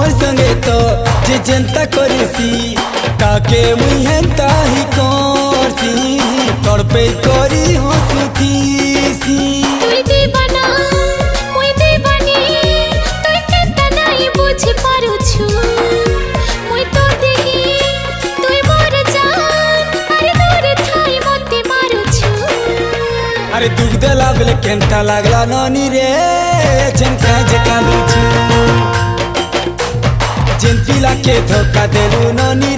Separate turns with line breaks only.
मोर संगे तो जे जनता करेसी ताके मुई हेंता ही करसी तोर पे करी हंसुतीसी
তুই দিবানা মুই দিবানি তুই কেতা নাই বুঝি পারুছু মুই তো দেখি তুই মোর জান আরে দূরে থাই মতে মারুছু
अरे दुख देला बेले केंता लागला ननी रे चंका जे कांदुछु जेन पिला के धोखा देलु ननी